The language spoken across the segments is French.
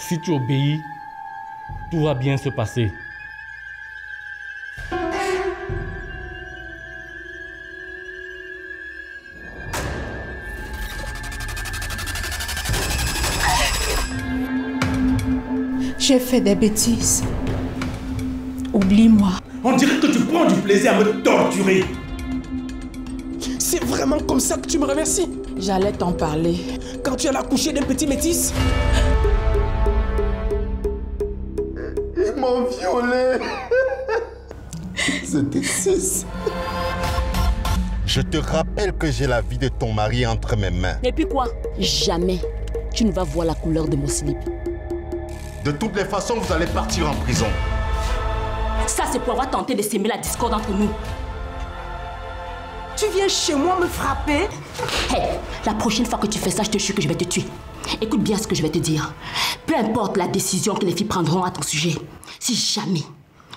Si tu obéis, tout va bien se passer. J'ai fait des bêtises. Oublie-moi. On dirait que tu prends du plaisir à me torturer. C'est vraiment comme ça que tu me remercies? J'allais t'en parler. Quand tu allais accoucher d'un petit métis? Ils m'ont violé. C'était 6. Je te rappelle que j'ai la vie de ton mari entre mes mains. Et puis quoi? Jamais tu ne vas voir la couleur de mon slip. De toutes les façons, vous allez partir en prison. Ça, c'est pour avoir tenté de s'aimer la discorde entre nous. Tu viens chez moi me frapper? Hey, la prochaine fois que tu fais ça, je te jure que je vais te tuer. Écoute bien ce que je vais te dire. Peu importe la décision que les filles prendront à ton sujet, si jamais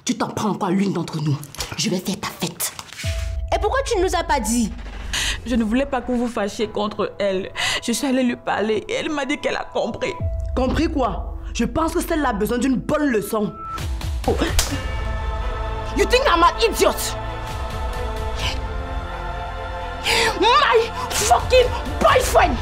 tu t'en prends encore à l'une d'entre nous, je vais faire ta fête. Et pourquoi tu ne nous as pas dit? Je ne voulais pas que vous fâchiez contre elle. Je suis allée lui parler et elle m'a dit qu'elle a compris. Compris quoi? Je pense que celle-là a besoin d'une bonne leçon. Oh. You think I'm an idiot? My fucking boyfriend!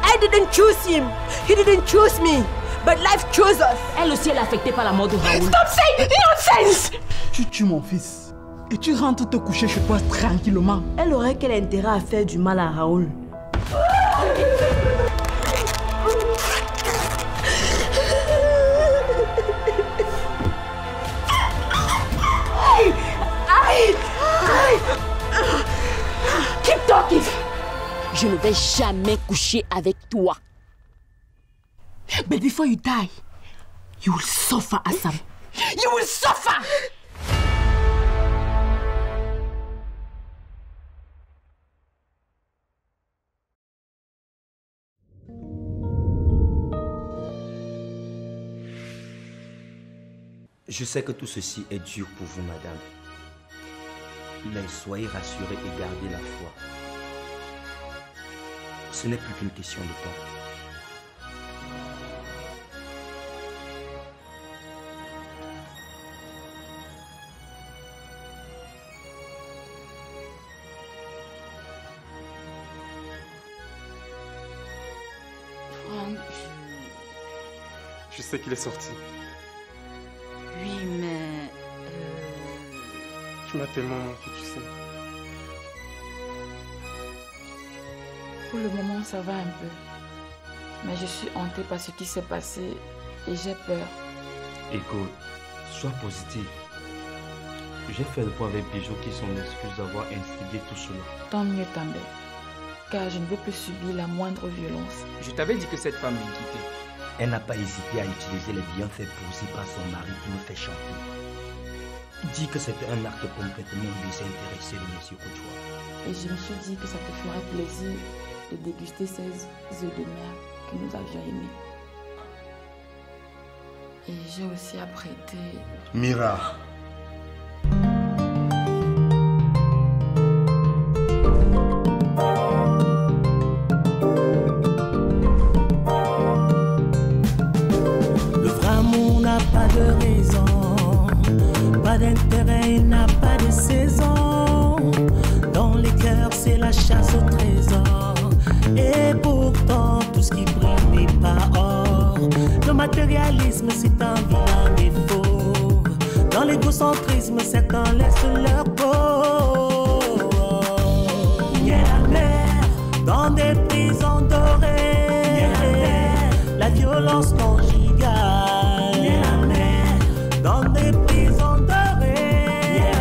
I didn't choose him. He didn't choose me. But life chose us. Elle aussi, elle est affectée par la mort de Raoul. Stop saying nonsense! Tu tues mon fils et tu rentres te coucher chez toi tranquillement. Elle aurait quel intérêt à faire du mal à Raoul? Keep talking! Je ne vais jamais coucher avec toi. But before you die, you will suffer, Assam. You will suffer! Je sais que tout ceci est dur pour vous, madame. Mais soyez rassurée et gardez la foi. Ce n'est plus qu'une question de temps. Franck, Je sais qu'il est sorti. oui, mais... Tu m'as tellement manqué, tu sais. Pour le moment, ça va un peu. Mais je suis hantée par ce qui s'est passé et j'ai peur. Écoute, sois positif. J'ai fait le point avec Bijou qui sont l'excuse d'avoir instigé tout cela. Tant mieux, També. Car je ne veux plus subir la moindre violence. Je t'avais dit que cette femme me quittait. Elle n'a pas hésité à utiliser les bienfaits posés par son mari pour me faire chanter. Dis que c'était un acte complètement désintéressé de monsieur Couture. Et je me suis dit que ça te ferait plaisir de déguster ces œufs de mer que nous avions aimés. Et j'ai aussi apprêté... Mira. Le vrai amour n'a pas de raison, pas d'intérêt, il n'a pas de saison. Dans les cœurs, c'est la chasse au trésor. Et pourtant, tout ce qui brille n'est pas or. Le matérialisme, c'est un vilain défaut. Dans l'égocentrisme, certains laissent leur peau. Il y a la mer dans des prisons dorées. La violence conjugale. Il y a la mer dans des prisons dorées.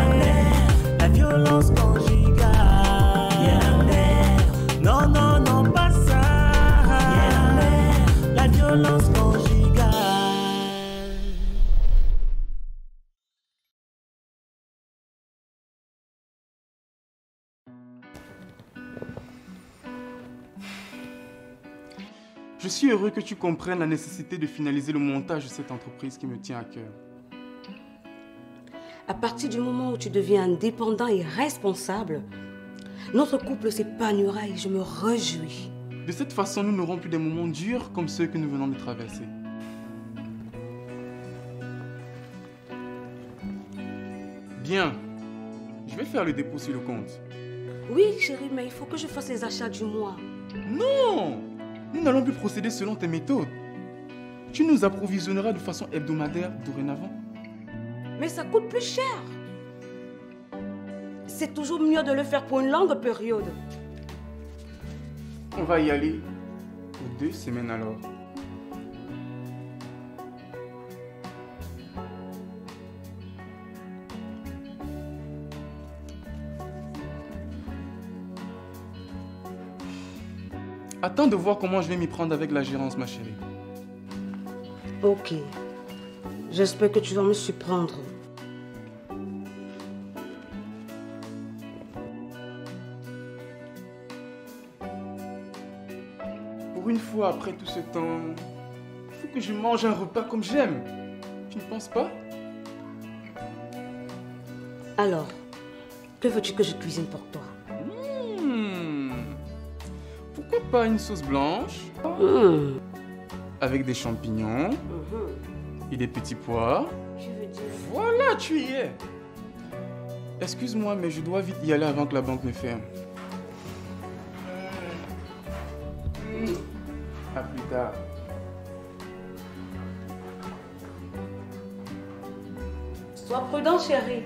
La violence conjugale. Non, non, non, pas ça. La violence conjugale. Je suis heureux que tu comprennes la nécessité de finaliser le montage de cette entreprise qui me tient à cœur. À partir du moment où tu deviens indépendant et responsable, notre couple s'épanouira et je me réjouis. De cette façon, nous n'aurons plus des moments durs comme ceux que nous venons de traverser. Bien. Je vais faire le dépôt sur le compte. Oui, chérie, mais il faut que je fasse les achats du mois. Non! Nous n'allons plus procéder selon tes méthodes. Tu nous approvisionneras de façon hebdomadaire dorénavant. Mais ça coûte plus cher. C'est toujours mieux de le faire pour une longue période. On va y aller pour 2 semaines alors. Attends de voir comment je vais m'y prendre avec la gérance, ma chérie. Ok. J'espère que tu vas me surprendre. Pour une fois, après tout ce temps, il faut que je mange un repas comme j'aime. Tu ne penses pas? Alors, que veux-tu que je cuisine pour toi? Pourquoi pas une sauce blanche avec des champignons et des petits pois? Voilà, tu y es. Excuse-moi, mais je dois vite y aller avant que la banque ne ferme. À plus tard. Sois prudent, chérie.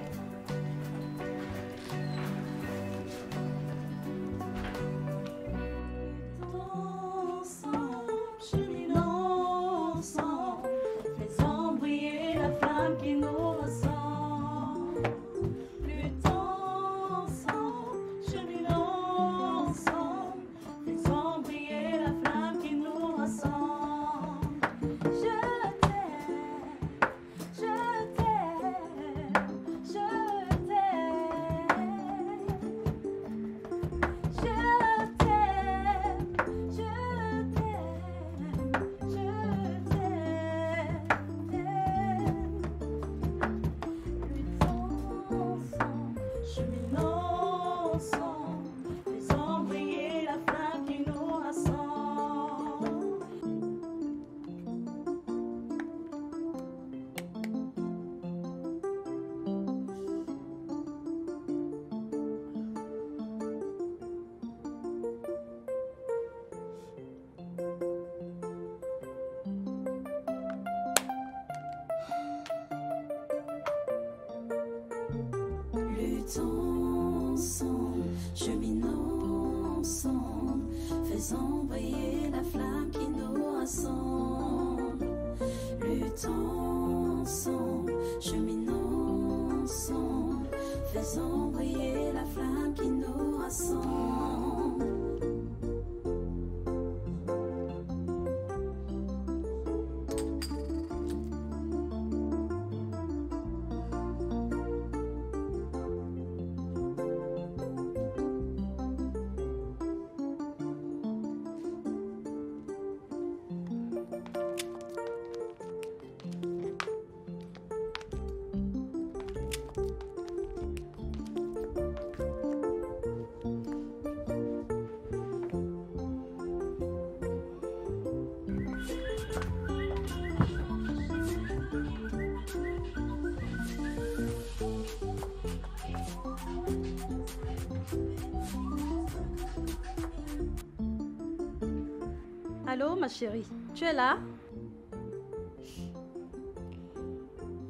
Luttons ensemble, cheminons ensemble, faisons briller la flamme qui nous rassemble. Luttons ensemble, cheminons ensemble, faisons briller la flamme qui nous rassemble. Allô, ma chérie, tu es là?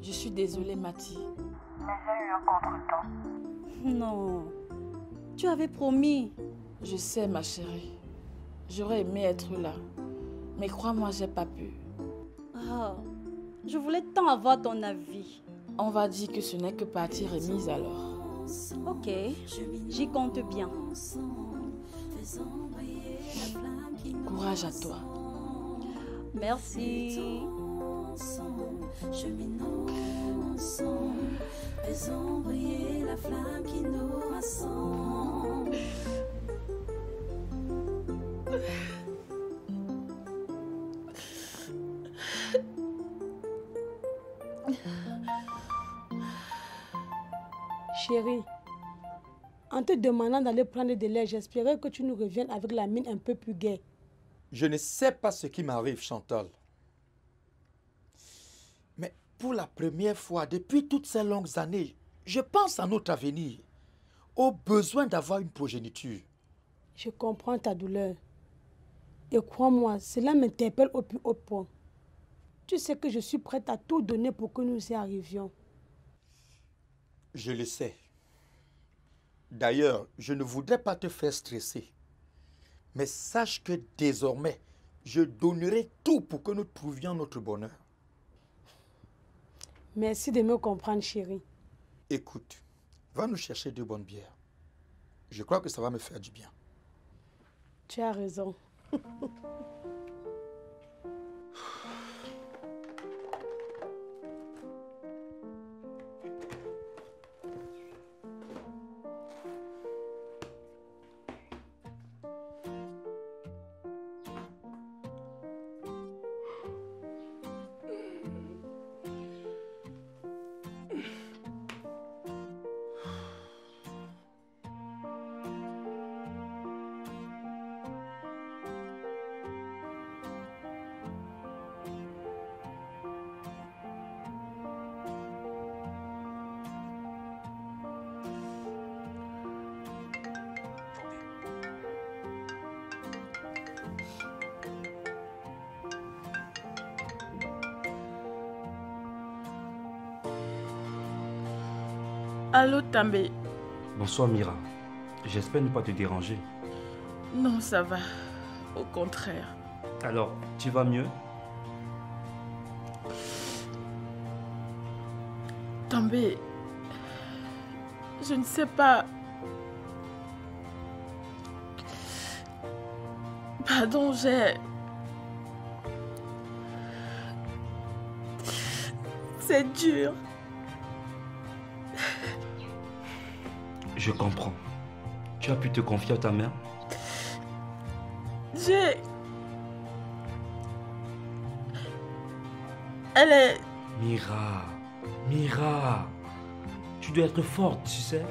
Je suis désolée, Mathie. Mais j'ai eu un contretemps. Non, tu avais promis. Je sais, ma chérie. J'aurais aimé être là. Mais crois-moi, j'ai pas pu. Ah, je voulais tant avoir ton avis. On va dire que ce n'est que partie remise alors. Ok, j'y compte bien. Courage à toi. Merci. Cheminons ensemble, faisons briller la flamme qui nous rassemble. Chérie, en te demandant d'aller prendre de l'air, j'espérais que tu nous reviennes avec la mine un peu plus gaie. Je ne sais pas ce qui m'arrive, Chantal. Mais pour la première fois depuis toutes ces longues années, Je pense à notre avenir, au besoin d'avoir une progéniture. Je comprends ta douleur. Et crois-moi, cela m'interpelle au plus haut point. Tu sais que je suis prête à tout donner pour que nous y arrivions. Je le sais. D'ailleurs, je ne voudrais pas te faire stresser. Mais sache que désormais, je donnerai tout pour que nous trouvions notre bonheur. Merci de me comprendre, chérie. Écoute, va nous chercher 2 bonnes bières. Je crois que ça va me faire du bien. Tu as raison. Allô, També. Bonsoir, Mira. J'espère ne pas te déranger. Non, ça va. Au contraire. Alors, tu vas mieux? També, je ne sais pas. Pardon, c'est dur. Je comprends. Tu as pu te confier à ta mère? Elle est... Mira, tu dois être forte, tu sais.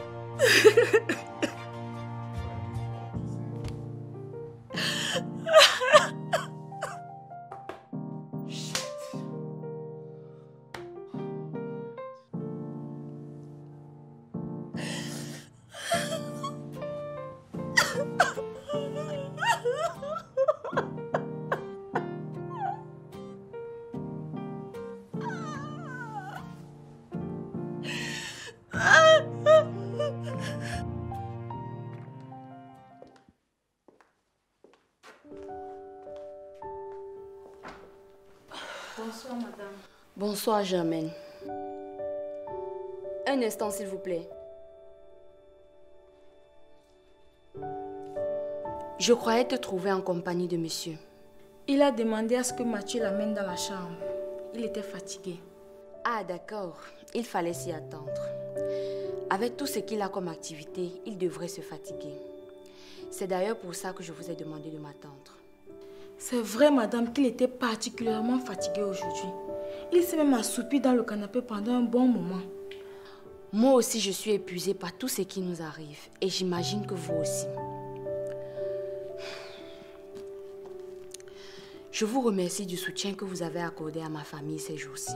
Bonsoir, madame. Bonsoir, Germaine. Un instant, s'il vous plaît. Je croyais te trouver en compagnie de monsieur. Il a demandé à ce que Mathieu l'amène dans la chambre. Il était fatigué. Ah, d'accord. Il fallait s'y attendre. Avec tout ce qu'il a comme activité, il devrait se fatiguer. C'est d'ailleurs pour ça que je vous ai demandé de m'attendre. C'est vrai, madame, qu'il était particulièrement fatigué aujourd'hui. Il s'est même assoupi dans le canapé pendant un bon moment. Moi aussi, je suis épuisée par tout ce qui nous arrive. Et j'imagine que vous aussi. Je vous remercie du soutien que vous avez accordé à ma famille ces jours-ci.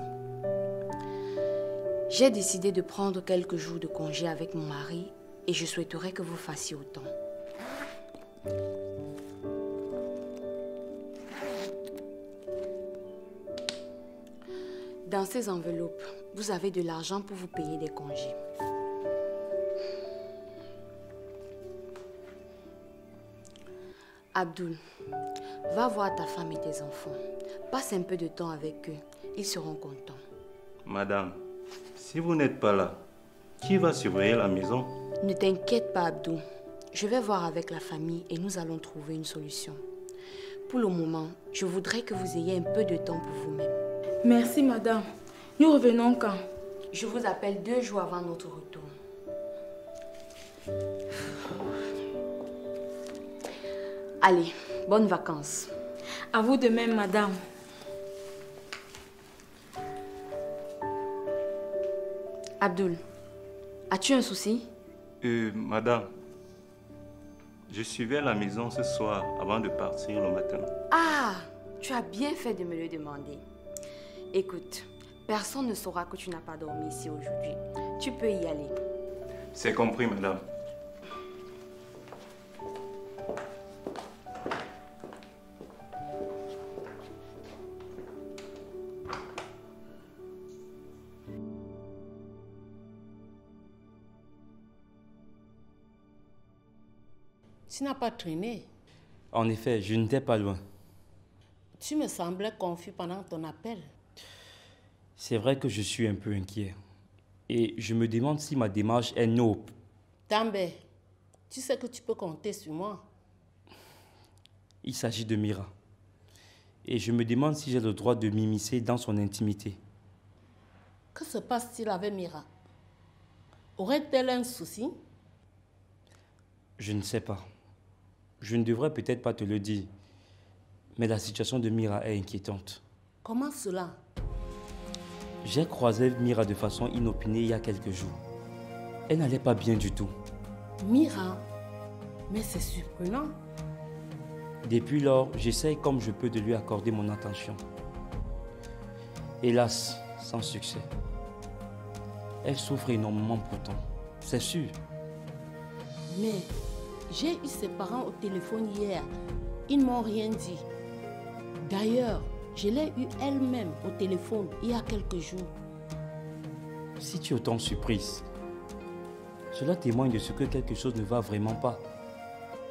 J'ai décidé de prendre quelques jours de congé avec mon mari et je souhaiterais que vous fassiez autant. Dans ces enveloppes, vous avez de l'argent pour vous payer des congés. Abdul, va voir ta femme et tes enfants. Passe un peu de temps avec eux. Ils seront contents. Madame, si vous n'êtes pas là, qui va surveiller la maison? Ne t'inquiète pas, Abdul. Je vais voir avec la famille et nous allons trouver une solution. Pour le moment, je voudrais que vous ayez un peu de temps pour vous-même. Merci, madame. Nous revenons quand? Je vous appelle 2 jours avant notre retour. Allez, bonnes vacances. À vous de même, madame. Abdul, as-tu un souci? Madame, je suivais la maison ce soir avant de partir le matin. Ah, tu as bien fait de me le demander. Écoute, personne ne saura que tu n'as pas dormi ici aujourd'hui. Tu peux y aller. C'est compris, madame. Tu n'as pas traîné. En effet, je n'étais pas loin. Tu me semblais confus pendant ton appel. C'est vrai que je suis un peu inquiet. Et je me demande si ma démarche est noble. També, tu sais que tu peux compter sur moi. Il s'agit de Mira. Et je me demande si j'ai le droit de m'immiscer dans son intimité. Que se passe-t-il avec Mira? Aurait-elle un souci? Je ne sais pas. Je ne devrais peut-être pas te le dire. Mais la situation de Mira est inquiétante. Comment cela? J'ai croisé Mira de façon inopinée il y a quelques jours. Elle n'allait pas bien du tout. Mira? Mais c'est surprenant. Depuis lors, j'essaye comme je peux de lui accorder mon attention. Hélas, sans succès. Elle souffre énormément pourtant, c'est sûr. Mais j'ai eu ses parents au téléphone hier. Ils ne m'ont rien dit. D'ailleurs, je l'ai eu elle-même au téléphone il y a quelques jours. Si tu es autant surprise, cela témoigne de ce que quelque chose ne va vraiment pas,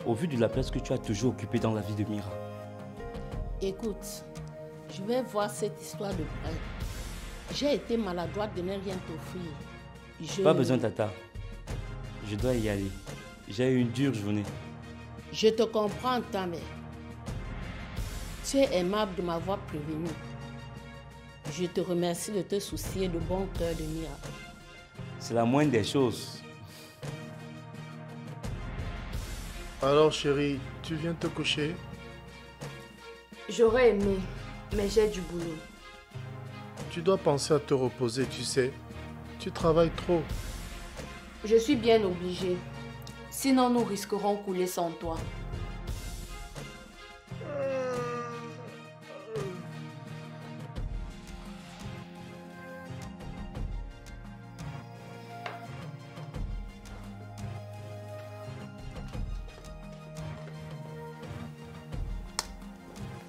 au vu de la place que tu as toujours occupée dans la vie de Mira. Écoute, je vais voir cette histoire de près. J'ai été maladroite de ne rien t'offrir. Pas besoin, Tata. Je dois y aller. J'ai eu une dure journée. Je te comprends, ta mère. Tu es aimable de m'avoir prévenu. Je te remercie de te soucier de bon cœur de Mira. C'est la moindre des choses. Alors chérie, tu viens te coucher? J'aurais aimé, mais j'ai du boulot. Tu dois penser à te reposer, tu sais. Tu travailles trop. Je suis bien obligée. Sinon, nous risquerons de couler sans toi.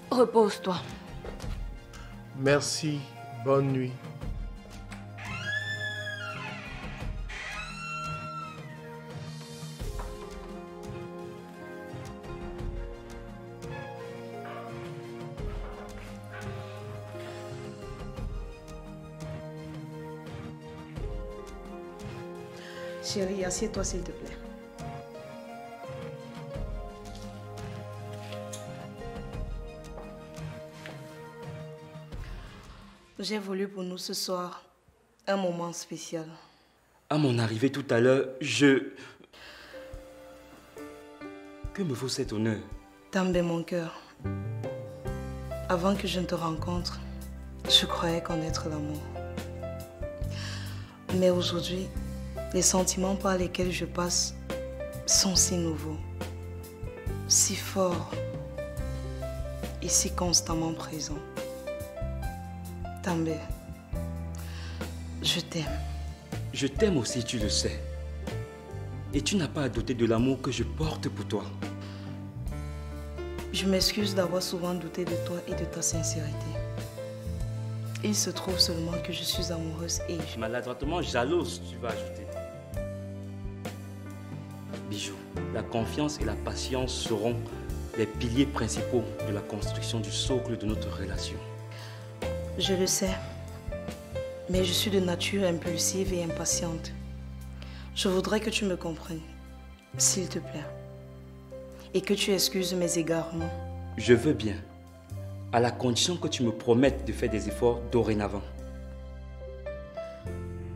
Repose-toi. Merci. Bonne nuit. Chérie, assieds-toi s'il te plaît. J'ai voulu pour nous ce soir un moment spécial. À mon arrivée tout à l'heure, Que me vaut cet honneur? També, mon cœur. Avant que je ne te rencontre, je croyais connaître l'amour. Mais aujourd'hui, les sentiments par lesquels je passe sont si nouveaux, si forts et si constamment présents. També, je t'aime. Je t'aime aussi, tu le sais. Et tu n'as pas à douter de l'amour que je porte pour toi. Je m'excuse d'avoir souvent douté de toi et de ta sincérité. Il se trouve seulement que je suis amoureuse et... Maladroitement jalouse, tu vas ajouter. Bijou, la confiance et la patience seront les piliers principaux de la construction du socle de notre relation. Je le sais, mais je suis de nature impulsive et impatiente. Je voudrais que tu me comprennes, s'il te plaît, et que tu excuses mes égarements. Je veux bien, à la condition que tu me promettes de faire des efforts dorénavant.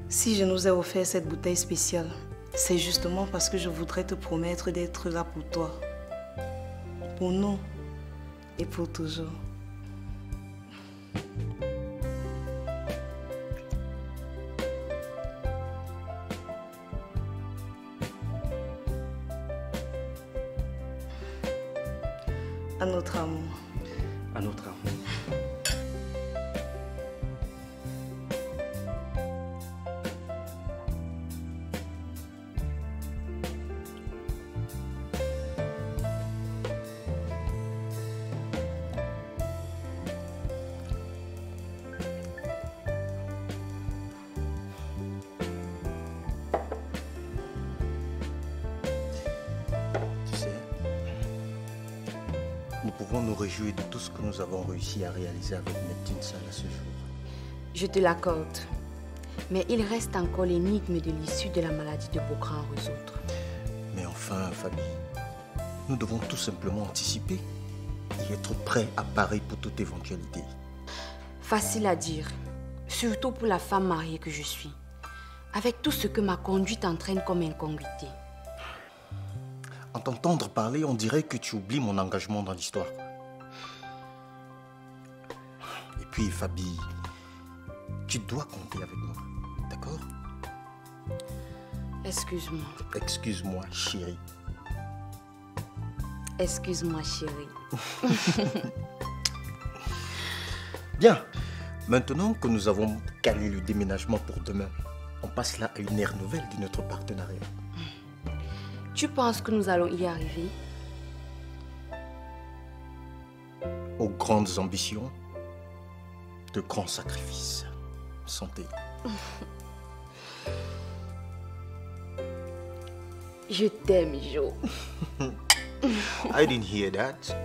Si je nous ai offert cette bouteille spéciale, c'est justement parce que je voudrais te promettre d'être là pour toi, pour nous et pour toujours. À notre amour. À notre amour. Nous pouvons nous réjouir de tout ce que nous avons réussi à réaliser avec Neptune Salle à ce jour. Je te l'accorde. Mais il reste encore l'énigme de l'issue de la maladie de Bokra à résoudre. Mais enfin, Fabi, nous devons tout simplement anticiper et être prêts à parer pour toute éventualité. Facile à dire, surtout pour la femme mariée que je suis, avec tout ce que ma conduite entraîne comme incongruité. En t'entendre parler, on dirait que tu oublies mon engagement dans l'histoire. Et puis, Fabi, tu dois compter avec moi, d'accord? Excuse-moi. Excuse-moi, chérie. Excuse-moi, chérie. Bien. Maintenant que nous avons calé le déménagement pour demain, on passe là à une ère nouvelle de notre partenariat. Tu penses que nous allons y arriver? Aux grandes ambitions, de grands sacrifices. Santé. Je t'aime, Jo. I didn't hear that.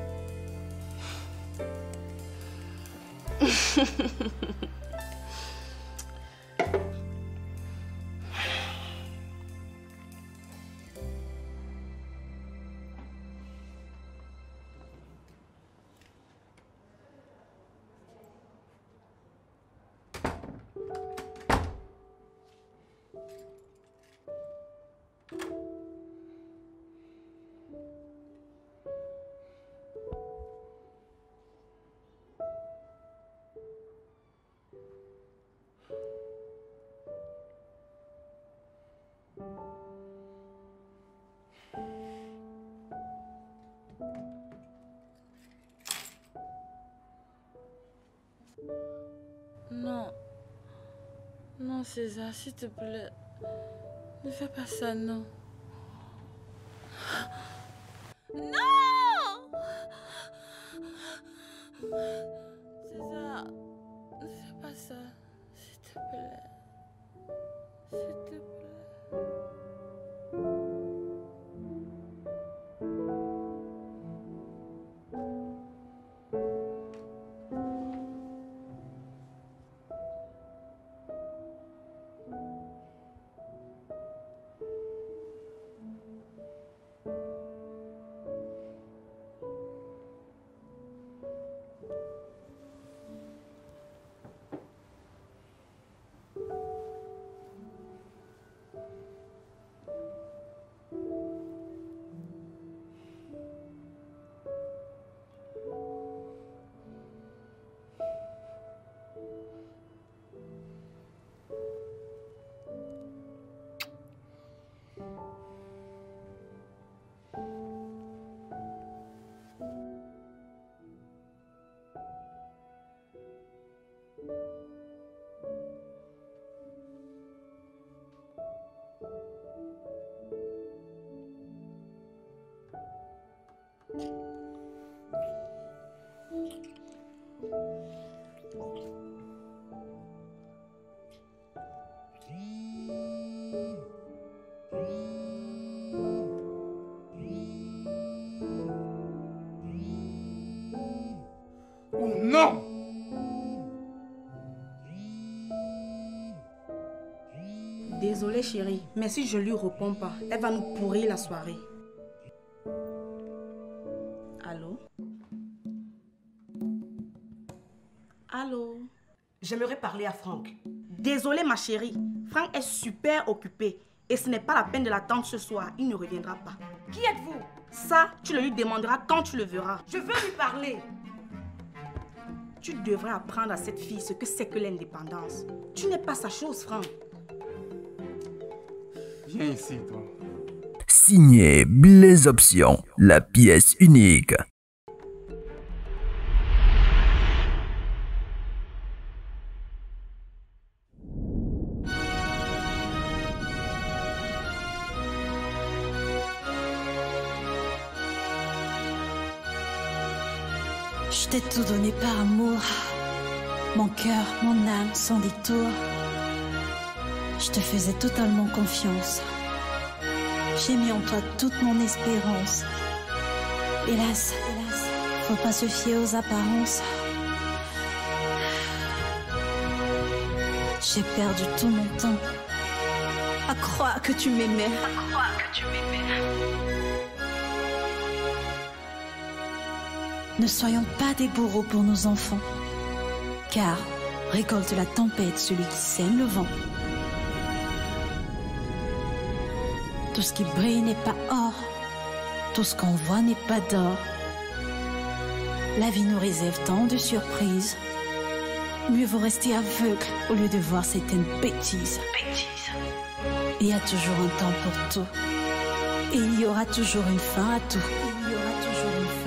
Non. Non, César, s'il te plaît. Ne fais pas ça, non. Non! César, ne fais pas ça, s'il te plaît. S'il te plaît. Non! Désolée chérie, mais si je lui réponds pas, elle va nous pourrir la soirée. Allô? Allô? J'aimerais parler à Franck. Désolée ma chérie, Franck est super occupé et ce n'est pas la peine de l'attendre ce soir, il ne reviendra pas. Qui êtes-vous? Ça, tu le lui demanderas quand tu le verras. Je veux lui parler. Tu devrais apprendre à cette fille ce que c'est que l'indépendance. Tu n'es pas sa chose, Franck. Viens ici, toi. Signé Blaise Option, la pièce unique. Je t'ai tout donné par amour. Mon cœur, mon âme, sans détour. Je te faisais totalement confiance. J'ai mis en toi toute mon espérance. Hélas, Faut pas se fier aux apparences. J'ai perdu tout mon temps à croire que tu m'aimais. Ne soyons pas des bourreaux pour nos enfants, car récolte la tempête celui qui sème le vent. Tout ce qui brille n'est pas or, tout ce qu'on voit n'est pas d'or. La vie nous réserve tant de surprises. Mieux vaut rester aveugle au lieu de voir certaines bêtises. Il y a toujours un temps pour tout. Et il y aura toujours une fin à tout. Il y aura toujours une fin.